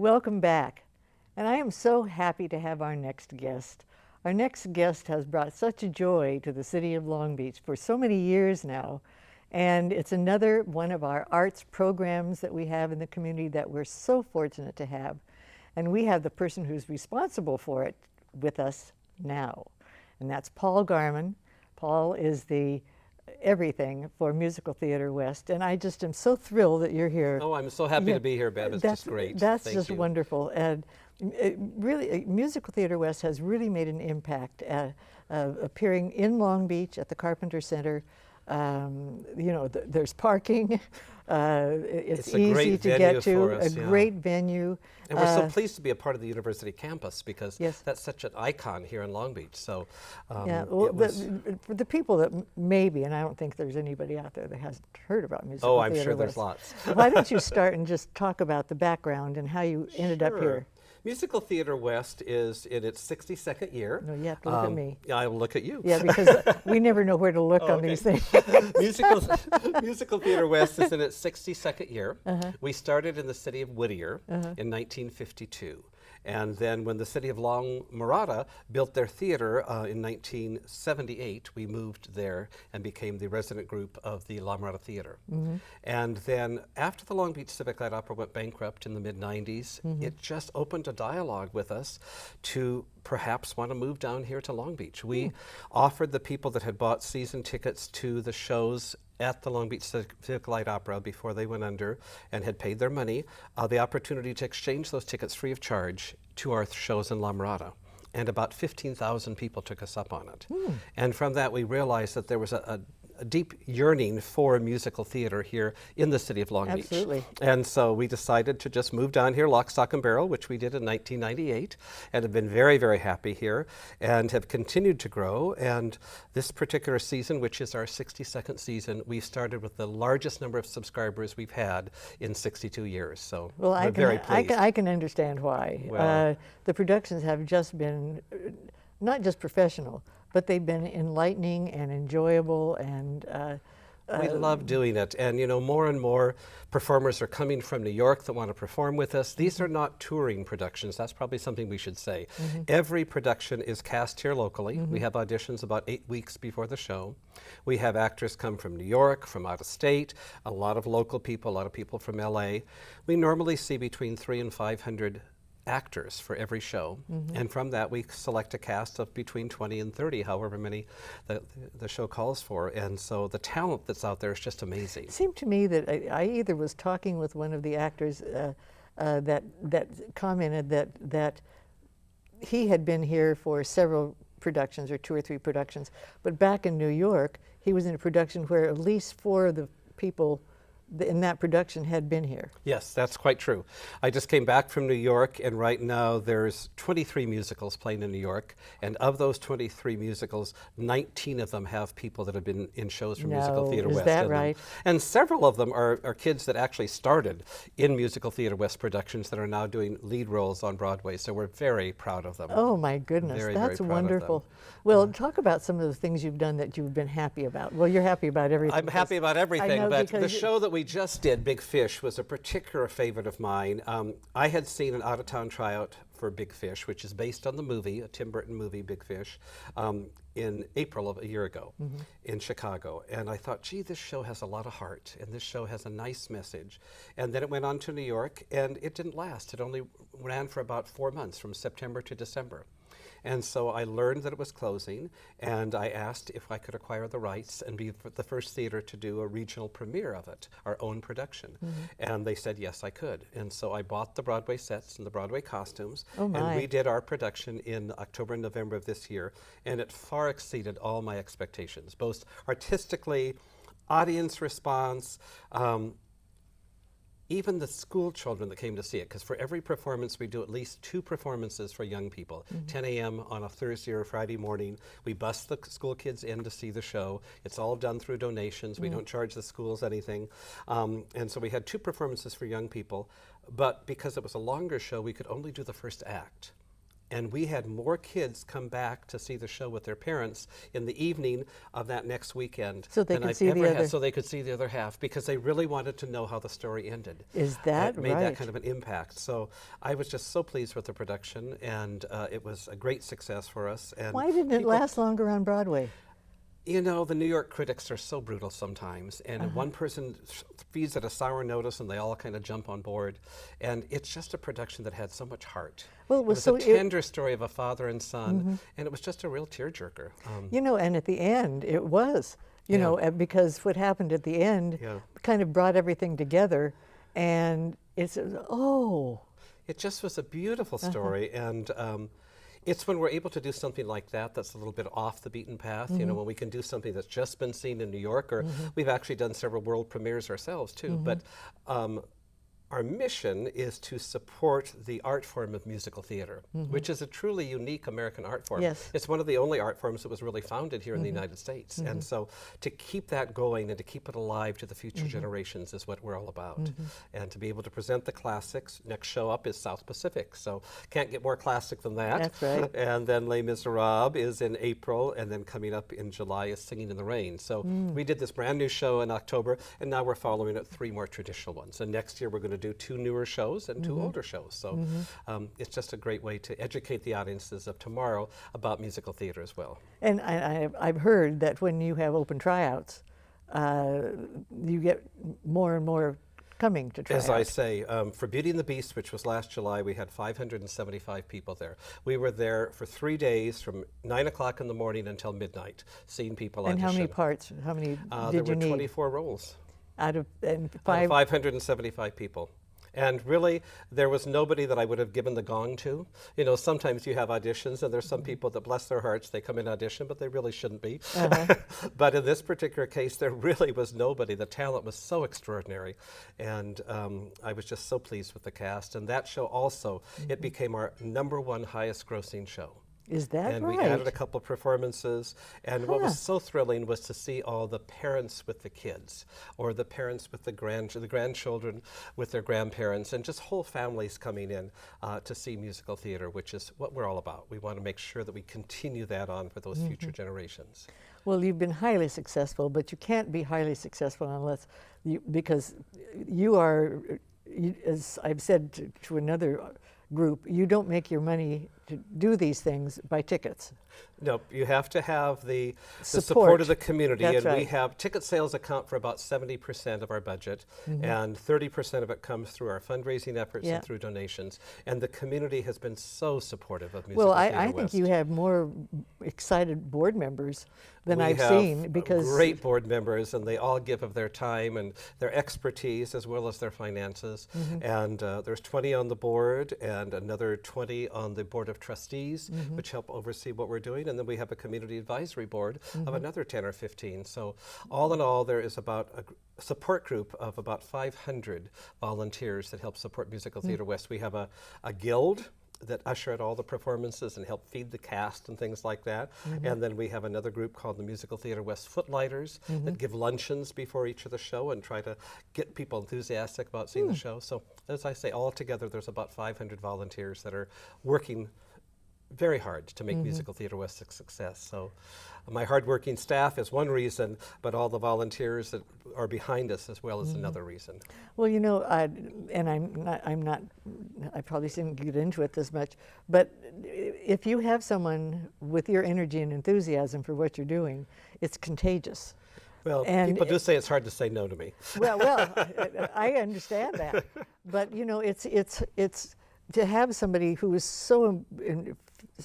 Welcome back. And I am so happy to have our next guest. Our next guest has brought such a joy to the city of Long Beach for so many years now. And it's another one of our arts programs that we have in the community that we're so fortunate to have. And we have the person who's responsible for it with us now. And that's Paul Garman. Paul is the everything for Musical Theater West, and I just am so thrilled that you're here. Oh, I'm so happy to be here, Bev. It's just great. That's Thank just you. wonderful. And really, Musical Theater West has really made an impact, appearing in Long Beach at the Carpenter Center. There's parking. It's easy to get to. Us, a great venue. And we're so pleased to be a part of the university campus because Yes. that's such an icon here in Long Beach. So, Yeah, well, for the people that maybe, and I don't think there's anybody out there that hasn't heard about Musical I'm Theater sure there's West. lots. Why don't you start and just talk about the background and how you ended up here? Musical Theater West is in its 62nd year. No, you have to look at me. Yeah, I will look at you. Yeah, because we never know where to look on these things. Musical Theater West is in its 62nd year. We started in the city of Whittier in 1952. And then when the city of Long Mirada built their theater in 1978, we moved there and became the resident group of the La Mirada Theater. And then after the Long Beach Civic Light Opera went bankrupt in the mid-90s, it just opened a dialogue with us to perhaps want to move down here to Long Beach. We offered the people that had bought season tickets to the shows at the Long Beach Civic Light Opera before they went under and had paid their money, the opportunity to exchange those tickets free of charge to our shows in La Mirada. And about 15,000 people took us up on it. And from that we realized that there was a deep yearning for musical theater here in the city of Long Absolutely. Beach. And so we decided to just move down here, lock, stock, and barrel, which we did in 1998, and have been very, very happy here and have continued to grow. And this particular season, which is our 62nd season, we started with the largest number of subscribers we've had in 62 years. So Well, we're very pleased. I can understand why. Well- The productions have just been not just professional, but they've been enlightening and enjoyable and We love doing it, and you know, more and more performers are coming from New York that want to perform with us. These are not touring productions. That's probably something we should say. Every production is cast here locally. We have auditions about 8 weeks before the show. We have actors come from New York, from out of state, a lot of local people, a lot of people from LA. We normally see between 300 and 500 actors for every show, and from that we select a cast of between 20 and 30, however many the show calls for. And so the talent that's out there is just amazing. It seemed to me that I either was talking with one of the actors that commented that he had been here for several productions or 2 or 3 productions, but back in New York he was in a production where at least 4 of the people in that production had been here. Yes, that's quite true. I just came back from New York, and right now there's 23 musicals playing in New York, and of those 23 musicals, 19 of them have people that have been in shows from Musical Theater is West. that in them. right? And several of them are kids that actually started in Musical Theater West productions that are now doing lead roles on Broadway, so we're very proud of them. Oh my goodness, Very, that's very proud of wonderful. them. Well, talk about some of the things you've done that you've been happy about. Well, you're happy about everything. I'm happy about everything, know but the because show that we just did, Big Fish, was a particular favorite of mine. I had seen an out-of-town tryout for Big Fish, which is based on the movie, a Tim Burton movie, Big Fish, in April of a year ago in Chicago. And I thought, gee, this show has a lot of heart, and this show has a nice message. And then it went on to New York, and it didn't last. It only ran for about 4 months, from September to December. And so I learned that it was closing, and I asked if I could acquire the rights and be the first theater to do a regional premiere of it, our own production. And they said, yes, I could. And so I bought the Broadway sets and the Broadway costumes, Oh my. and we did our production in October and November of this year, and it far exceeded all my expectations, both artistically, audience response, even the school children that came to see it, because for every performance we do at least 2 performances for young people. 10 a.m. on a Thursday or Friday morning, we bus the school kids in to see the show. It's all done through donations. We don't charge the schools anything. And so we had 2 performances for young people, but because it was a longer show, we could only do the first act. And we had more kids come back to see the show with their parents in the evening of that next weekend So they than could I've see the ever had. other- So they could see the other half, because they really wanted to know how the story ended. Is that It made that right? kind of an impact. So I was just so pleased with the production, and it was a great success for us. And Why didn't it people- last longer on Broadway? You know, the New York critics are so brutal sometimes, and if one person feeds it a sour notice and they all kind of jump on board. And it's just a production that had so much heart. Well, it it was was so- a tender story of a father and son, and it was just a real tearjerker. You know, and at the end, it was, you Yeah. know, because what happened at the end Yeah. kind of brought everything together, and it's, oh, It just was a beautiful story, and it's when we're able to do something like that that's a little bit off the beaten path, you know, when we can do something that's just been seen in New York, or we've actually done several world premieres ourselves too, but our mission is to support the art form of musical theater, which is a truly unique American art form. Yes. It's one of the only art forms that was really founded here in the United States. And so to keep that going and to keep it alive to the future generations is what we're all about. And to be able to present the classics, next show up is South Pacific. So can't get more classic than that. That's right. And then Les Miserables is in April, and then coming up in July is Singing in the Rain. So we did this brand new show in October, and now we're following it 3 more traditional ones. And next year we're going to do 2 newer shows and 2 older shows. So it's just a great way to educate the audiences of tomorrow about musical theater as well. and I've heard that when you have open tryouts, you get more and more coming to try As I out. say, for Beauty and the Beast, which was last July, we had 575 people there. We were there for 3 days from 9 o'clock in the morning until midnight, seeing people And audition. how many parts, how many There did you were need? 24 roles. Out of, and Out of 575 people. And really, there was nobody that I would have given the gong to. You know, sometimes you have auditions, and there's some people that, bless their hearts, they come in audition, but they really shouldn't be. But in this particular case, there really was nobody. The talent was so extraordinary. And I was just so pleased with the cast. And that show also, it became our #1 highest grossing show. Is that And right? we added a couple of performances. And what was so thrilling was to see all the parents with the kids, or the parents with the grandchildren with their grandparents, and just whole families coming in to see musical theater, which is what we're all about. We want to make sure that we continue that on for those future generations. Well, you've been highly successful, but you can't be highly successful unless because you are, as I've said to another group, you don't make your money to do these things by tickets. No, you have to have the support Support. of the community, That's and we right. have ticket sales account for about 70% of our budget, and 30% of it comes through our fundraising efforts Yeah. and through donations. And the community has been so supportive of Musical Well, Theater I think West. you have more excited board members than We I've have seen, because great board members, and they all give of their time and their expertise as well as their finances. And there's 20 on the board and another 20 on the board of trustees, which help oversee what we're doing. And then we have a community advisory board of another 10 or 15. So all in all, there is about a support group of about 500 volunteers that help support Musical Theater West. We have a guild that usher at all the performances and help feed the cast and things like that. And then we have another group called the Musical Theater West Footlighters that give luncheons before each of the show and try to get people enthusiastic about seeing the show. So as I say, all together there's about 500 volunteers that are working very hard to make Musical Theater West a success. So my hardworking staff is one reason, but all the volunteers that are behind us as well is another reason. well, you know, I probably shouldn't get into it this much, but if you have someone with your energy and enthusiasm for what you're doing, it's contagious. Well, And people do say it's hard to say no to me. Well, I understand that, but you know, it's to have somebody who is so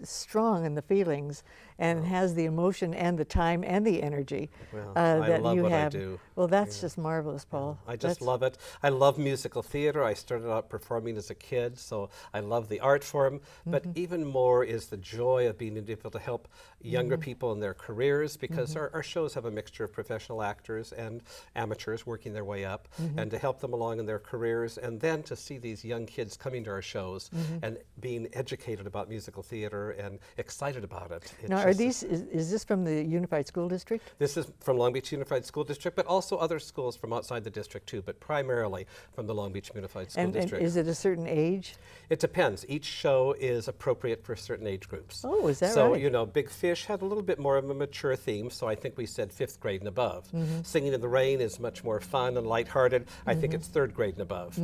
strong in the feelings and has the emotion and the time and the energy Well, I that love you what I have. do. Well, that's just marvelous, Paul. I just That's- love it. I love musical theater. I started out performing as a kid, so I love the art form. But even more is the joy of being able to help younger people in their careers, because our shows have a mixture of professional actors and amateurs working their way up, and to help them along in their careers, and then to see these young kids coming to our shows and being educated about musical theater theater and excited about it. It Now, just are these, is this from the Unified School District? This is from Long Beach Unified School District, but also other schools from outside the district too, but primarily from the Long Beach Unified School And District. is it a certain age? It depends. Each show is appropriate for certain age groups. Oh, is that so, right? you know, Big Fish had a little bit more of a mature theme, so I think we said 5th grade and above. Singing in the Rain is much more fun and lighthearted. I think it's 3rd grade and above.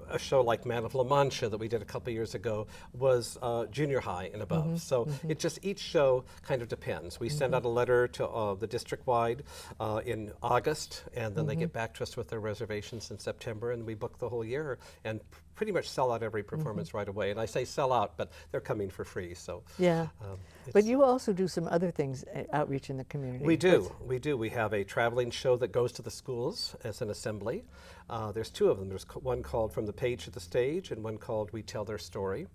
A show like Man of La Mancha that we did a couple years ago was junior high and above. So it just, each show kind of depends. We send out a letter to the district-wide in August, and then they get back to us with their reservations in September, and we book the whole year and pretty much sell out every performance right away. And I say sell out, but they're coming for free. So Yeah. But it's- you also do some other things, outreach in the community. we do, we do. We have a traveling show that goes to the schools as an assembly. There's 2 of them. There's one called From the Page to the Stage and one called We Tell Their Story.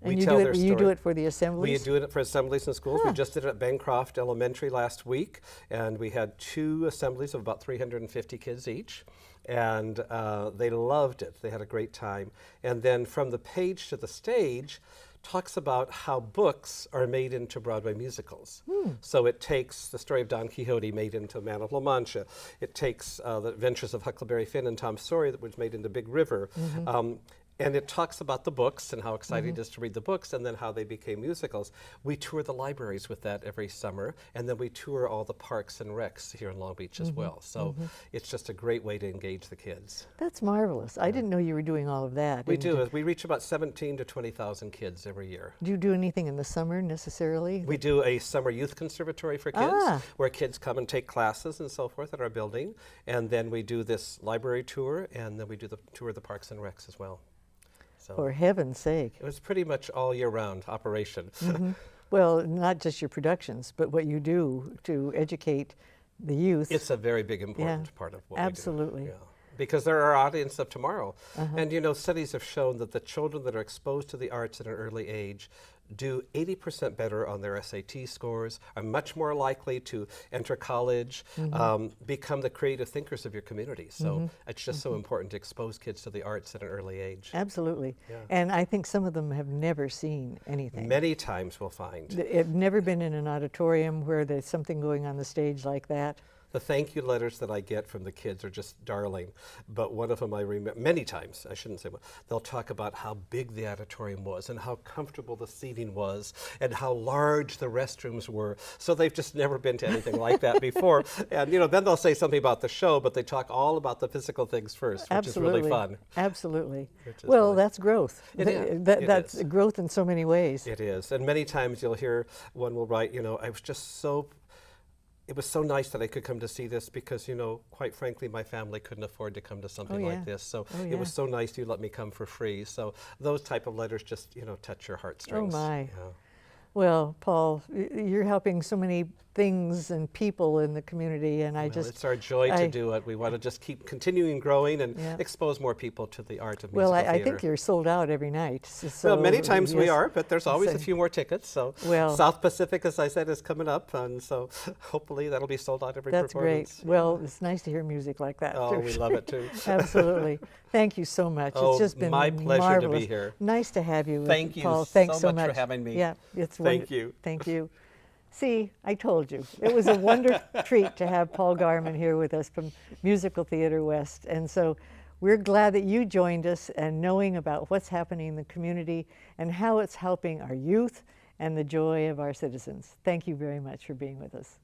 And you do it for the assemblies? We do it for assemblies in schools. We just did it at Bancroft Elementary last week, and we had 2 assemblies of about 350 kids each. And they loved it. They had a great time. And then From the Page to the Stage talks about how books are made into Broadway musicals. So it takes the story of Don Quixote made into Man of La Mancha. It takes the adventures of Huckleberry Finn and Tom Sawyer that was made into Big River. And it talks about the books and how exciting it is to read the books and then how they became musicals. We tour the libraries with that every summer, and then we tour all the parks and recs here in Long Beach as well. So it's just a great way to engage the kids. That's marvelous. I didn't know you were doing all of that. We And do. We reach about 17 to 20,000 kids every year. Do you do anything in the summer necessarily? We do a summer youth conservatory for kids Ah. where kids come and take classes and so forth at our building. And then we do this library tour, and then we do the tour of the parks and recs as well. So For heaven's sake. it was pretty much all year round operation. Well, not just your productions, but what you do to educate the youth. It's a very big, important part of what absolutely. we do. Yeah. Because they're our audience of tomorrow. And you know, studies have shown that the children that are exposed to the arts at an early age do 80% better on their SAT scores, are much more likely to enter college, become the creative thinkers of your community. So it's just so important to expose kids to the arts at an early age. Absolutely. Yeah. And I think some of them have never seen anything. Many times we'll find. They've never been in an auditorium where there's something going on the stage like that. The thank you letters that I get from the kids are just darling. But one of them I remember, many times, I shouldn't say one, they'll talk about how big the auditorium was and how comfortable the seating was and how large the restrooms were. So they've just never been to anything like that before. And you know, then they'll say something about the show, but they talk all about the physical things first, which Absolutely. is really fun. Absolutely. Which is Well, really- that's growth. It is. That's It is. growth in so many ways. It is. And many times you'll hear one will write, you know, I was just so, it was so nice that I could come to see this because, you know, quite frankly, my family couldn't afford to come to something yeah. like this. So Oh, it was yeah. so nice you let me come for free. So those type of letters just, you know, touch your heartstrings. Oh, my. Yeah. Well, Paul, you're helping so many things and people in the community, and I Well, just it's our joy to do it. We want to just keep continuing growing and Yeah. expose more people to the art of well, musical I theater. think you're sold out every night. So Well, many times we yes. are, but there's always So- a few more tickets. So Well- South Pacific, as I said, is coming up, and so hopefully that'll be sold out every That's great. performance. Well, it's nice to hear music like that. Oh, we love it too. Absolutely. Thank you so much. Oh, It's just been my pleasure to be marvelous. here. Nice to have you. Thank you Paul. so Thanks so much for having me. Yeah, it's Thank you. Thank you. See, I told you. It was a wonder treat to have Paul Garman here with us from Musical Theater West. And so we're glad that you joined us and knowing about what's happening in the community and how it's helping our youth and the joy of our citizens. Thank you very much for being with us.